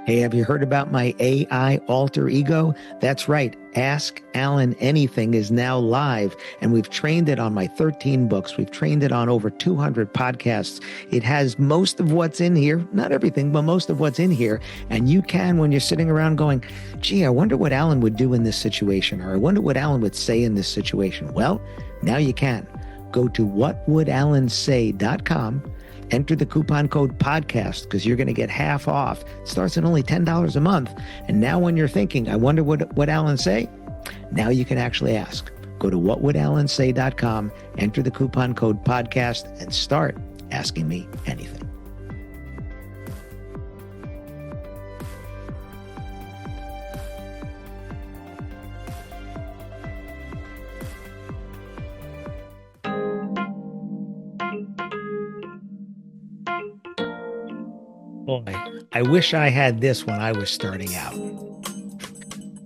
Hey, have you heard about my AI alter ego? That's right. Ask Alan Anything is now live, and we've trained it on my 13 books. We've trained it on over 200 podcasts. It has most of what's in here, not everything, but most of what's in here. And you can, when you're sitting around going, gee, I wonder what Alan would do in this situation, or I wonder what Alan would say in this situation. Well, now you can. Go to whatwouldallansay.com. Enter the coupon code podcast because you're going to get half off. It starts at only $10 a month. And now when you're thinking, I wonder what Alan say, now you can actually ask. Go to whatwouldallansay.com, enter the coupon code podcast, and start asking me anything. Boy, I wish I had this when I was starting out.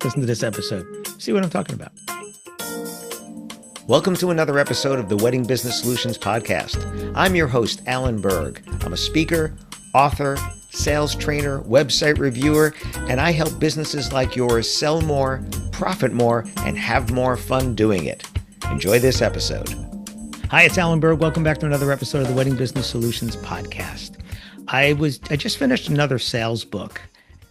Listen to this episode. See what I'm talking about. Welcome to another episode of the Wedding Business Solutions Podcast. I'm your host, Alan Berg. I'm a speaker, author, sales trainer, website reviewer, and I help businesses like yours sell more, profit more, and have more fun doing it. Enjoy this episode. Hi, it's Alan Berg. Welcome back to another episode of the Wedding Business Solutions Podcast. I just finished another sales book,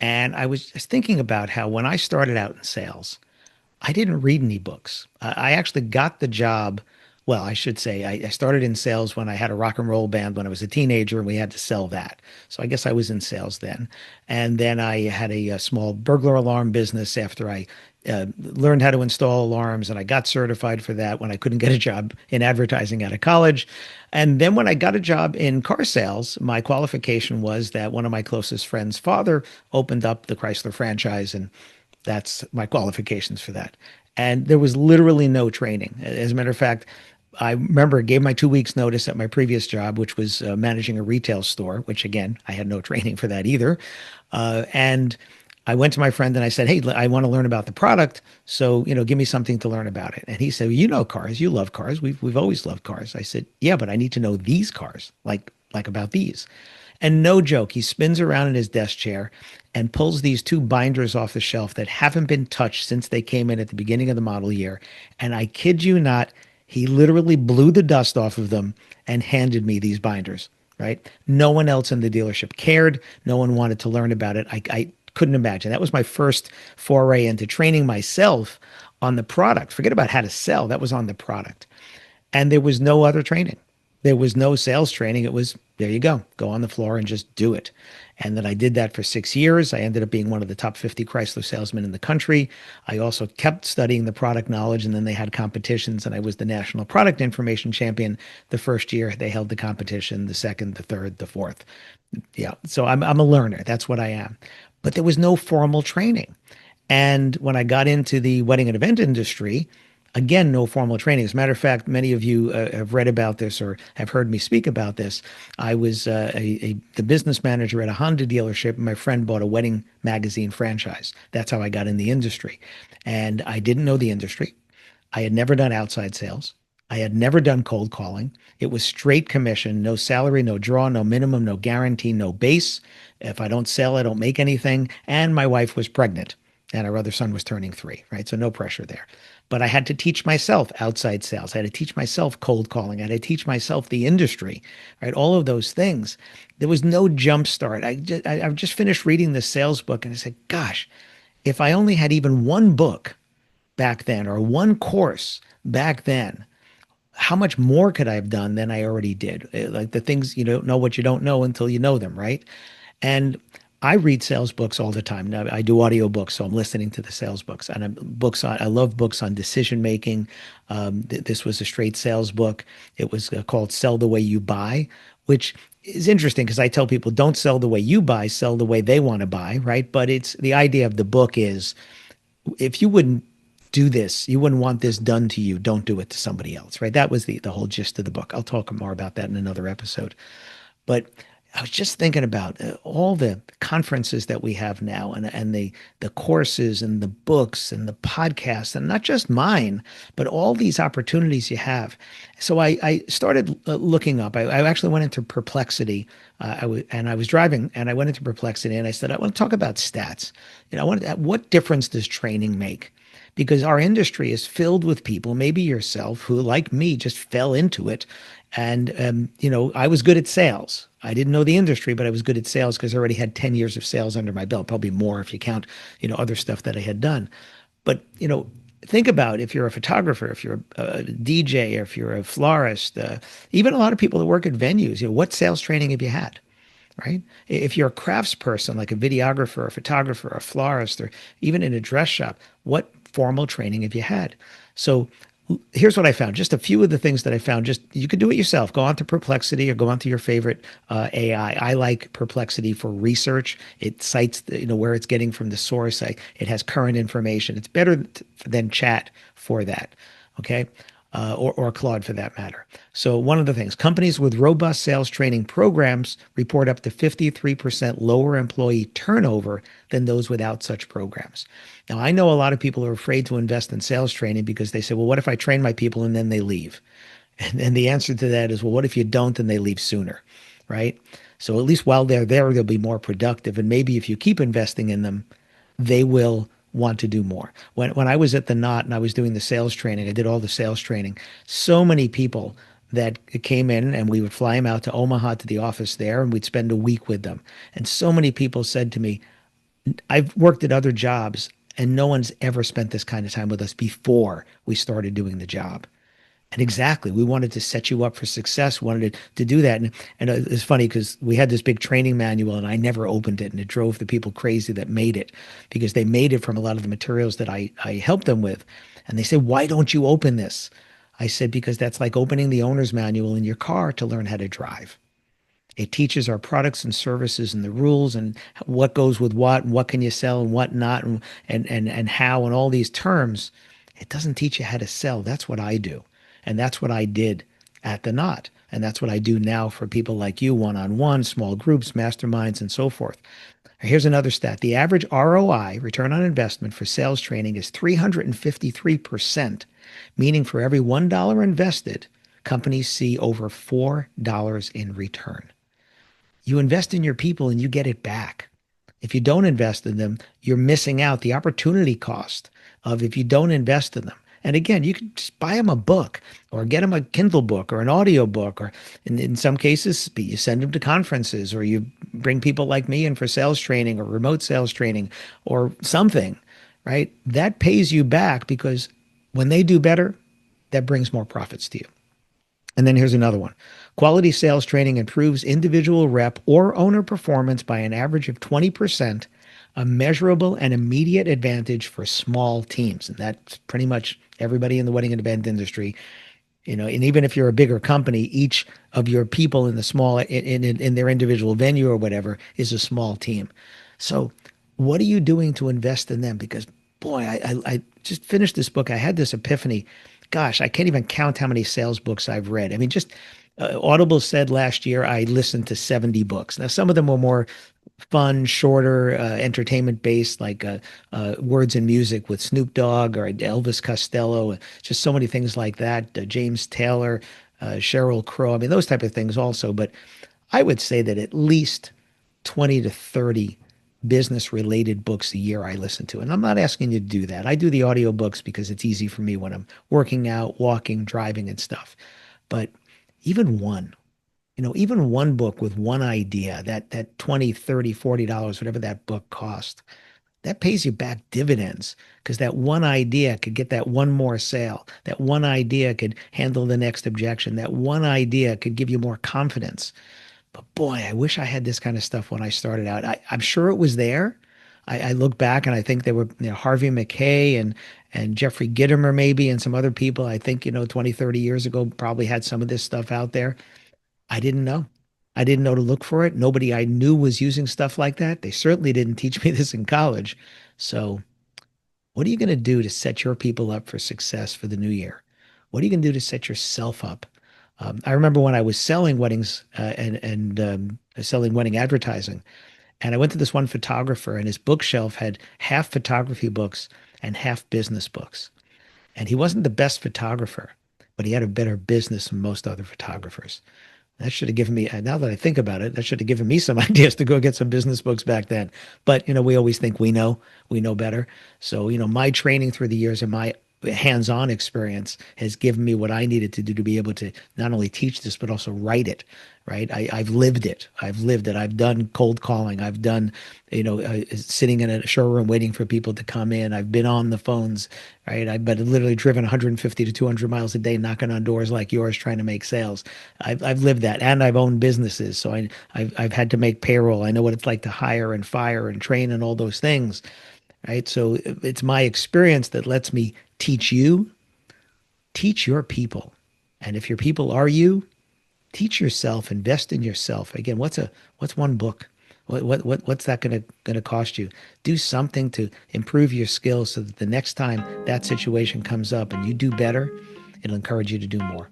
and I was just thinking about how when I started out in sales, I didn't read any books. I actually got the job. Well, I should say I started in sales when I had a rock and roll band when I was a teenager, and we had to sell that. So I guess I was in sales then. And then I had a small burglar alarm business after I learned how to install alarms, and I got certified for that when I couldn't get a job in advertising out of college. And then when I got a job in car sales, my qualification was that one of my closest friends' father opened up the Chrysler franchise, and that's my qualifications for that. And there was literally no training. As a matter of fact, I remember I gave my 2 weeks notice at my previous job, which was managing a retail store, which again, I had no training for that either. And I went to my friend and I said, hey, I want to learn about the product. So, give me something to learn about it. And he said, well, you know cars, you love cars. We've always loved cars. I said, yeah, but I need to know these cars, like about these. And no joke, he spins around in his desk chair and pulls these two binders off the shelf that haven't been touched since they came in at the beginning of the model year. And I kid you not, he literally blew the dust off of them and handed me these binders, right? No one else in the dealership cared. No one wanted to learn about it. I couldn't imagine. That was my first foray into training myself on the product. Forget about how to sell. That was on the product. And there was no other training. There was no sales training. It was, there you go on the floor and just do it. And then I did that for 6 years. I ended up being one of the top 50 Chrysler salesmen in the country. I also kept studying the product knowledge, and then they had competitions, and I was the national product information champion the first year they held the competition, the second, the third, the fourth. Yeah. So I'm a learner. That's what I am. But there was no formal training. And when I got into the wedding and event industry, again, no formal training. As a matter of fact, many of you have read about this or have heard me speak about this. I was the business manager at a Honda dealership, and my friend bought a wedding magazine franchise. That's how I got in the industry. And I didn't know the industry. I had never done outside sales. I had never done cold calling. It was straight commission, no salary, no draw, no minimum, no guarantee, no base. If I don't sell, I don't make anything. And my wife was pregnant, and our other son was turning 3, right? So no pressure there. But I had to teach myself outside sales. I had to teach myself cold calling. I had to teach myself the industry, right? All of those things. There was no jump start. I've just finished reading the sales book, and I said, gosh, if I only had even one book back then or one course back then, how much more could I have done than I already did? Like the things you don't know what you don't know until you know them, right? And I read sales books all the time. Now I do audiobooks, so I'm listening to the sales books. And I love books on decision making. This was a straight sales book. It was called Sell the Way You Buy, which is interesting because I tell people don't sell the way you buy, sell the way they want to buy, right? But it's the idea of the book is if you wouldn't do this, you wouldn't want this done to you, don't do it to somebody else, right? That was the whole gist of the book. I'll talk more about that in another episode. But I was just thinking about all the conferences that we have now, and the courses and the books and the podcasts, and not just mine, but all these opportunities you have. So I started looking up. I actually went into Perplexity. And I was driving, and I went into Perplexity, and I said, I want to talk about stats. I want what difference does training make? Because our industry is filled with people, maybe yourself, who, like me, just fell into it. And, I was good at sales. I didn't know the industry, but I was good at sales because I already had 10 years of sales under my belt, probably more if you count, other stuff that I had done. But, think about if you're a photographer, if you're a DJ, or if you're a florist, even a lot of people that work at venues, what sales training have you had? Right? If you're a craftsperson, like a videographer, a photographer, a florist, or even in a dress shop, what formal training have you had? So here's what I found. Just a few of the things that I found. Just you could do it yourself. Go on to Perplexity or go on to your favorite AI. I like Perplexity for research. It cites where it's getting from the source. It has current information. It's better than Chat for that. Okay. Or Claude for that matter. So one of the things, companies with robust sales training programs report up to 53% lower employee turnover than those without such programs. Now, I know a lot of people are afraid to invest in sales training because they say, well, what if I train my people and then they leave? And the answer to that is, well, what if you don't and they leave sooner, right? So at least while they're there, they'll be more productive. And maybe if you keep investing in them, they will want to do more. When I was at the Knot and I was doing the sales training, I did all the sales training. So many people that came in, and we would fly them out to Omaha to the office there, and we'd spend a week with them. And so many people said to me, I've worked at other jobs and no one's ever spent this kind of time with us before we started doing the job. And exactly, we wanted to set you up for success, wanted to do that. And it's funny because we had this big training manual and I never opened it. And it drove the people crazy that made it because they made it from a lot of the materials that I helped them with. And they said, why don't you open this? I said, because that's like opening the owner's manual in your car to learn how to drive. It teaches our products and services and the rules and what goes with what and what can you sell and what not and how and all these terms. It doesn't teach you how to sell. That's what I do. And that's what I did at the Knot. And that's what I do now for people like you, one-on-one, small groups, masterminds, and so forth. Here's another stat. The average ROI, return on investment, for sales training is 353%, meaning for every $1 invested, companies see over $4 in return. You invest in your people and you get it back. If you don't invest in them, you're missing out the opportunity cost of if you don't invest in them. And again, you can just buy them a book or get them a Kindle book or an audio book, or in some cases, you send them to conferences, or you bring people like me in for sales training or remote sales training or something, right? That pays you back because when they do better, that brings more profits to you. And then here's another one. Quality sales training improves individual rep or owner performance by an average of 20%, a measurable and immediate advantage for small teams. And that's pretty much everybody in the wedding and event industry. And even if you're a bigger company, each of your people in the small, in their individual venue or whatever, is a small team. So what are you doing to invest in them? Because boy, I just finished this book. I had this epiphany. Gosh, I can't even count how many sales books I've read. I mean, just Audible said last year I listened to 70 books. Now, some of them were more fun, shorter, entertainment based, like Words and Music with Snoop Dogg or Elvis Costello, just so many things like that. James Taylor, Sheryl Crow. I mean, those type of things also. But I would say that at least 20 to 30 business related books a year I listen to. And I'm not asking you to do that. I do the audiobooks because it's easy for me when I'm working out, walking, driving and stuff. But even one, even one book with one idea, that 20, 30, $40, whatever that book cost, that pays you back dividends because that one idea could get that one more sale. That one idea could handle the next objection. That one idea could give you more confidence. But boy, I wish I had this kind of stuff when I started out. I'm sure it was there. I look back and I think there were Harvey Mackay and Jeffrey Gitomer maybe and some other people. I think 20, 30 years ago probably had some of this stuff out there. I didn't know. I didn't know to look for it. Nobody I knew was using stuff like that. They certainly didn't teach me this in college. So what are you going to do to set your people up for success for the new year? What are you going to do to set yourself up? I remember when I was selling weddings and selling wedding advertising, and I went to this one photographer, and his bookshelf had half photography books and half business books. And he wasn't the best photographer, but he had a better business than most other photographers. That should have given me, now that I think about it, that should have given me some ideas to go get some business books back then. But, we always think we know better. So, my training through the years and my hands-on experience has given me what I needed to do to be able to not only teach this, but also write it, right? I've lived it. I've lived it. I've done cold calling. I've done, sitting in a showroom waiting for people to come in. I've been on the phones, right? I've been literally driven 150 to 200 miles a day, knocking on doors like yours, trying to make sales. I've lived that, and I've owned businesses. So I've had to make payroll. I know what it's like to hire and fire and train and all those things, right? So it's my experience that lets me teach your people. And if your people are you, teach yourself, invest in yourself. Again, what's one book? What's that gonna cost you? Do something to improve your skills so that the next time that situation comes up and you do better, it'll encourage you to do more.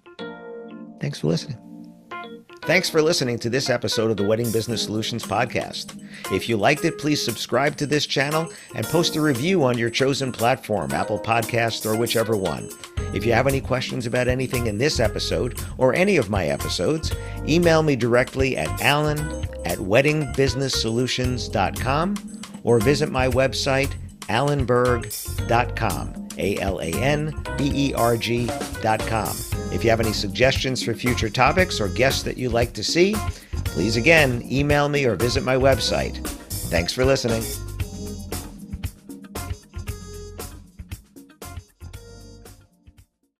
Thanks for listening. Thanks for listening to this episode of the Wedding Business Solutions Podcast. If you liked it, please subscribe to this channel and post a review on your chosen platform, Apple Podcasts or whichever one. If you have any questions about anything in this episode or any of my episodes, email me directly at alan@weddingbusinesssolutions.com or visit my website, alanberg.com, alanberg.com. If you have any suggestions for future topics or guests that you'd like to see, please again email me or visit my website. Thanks for listening.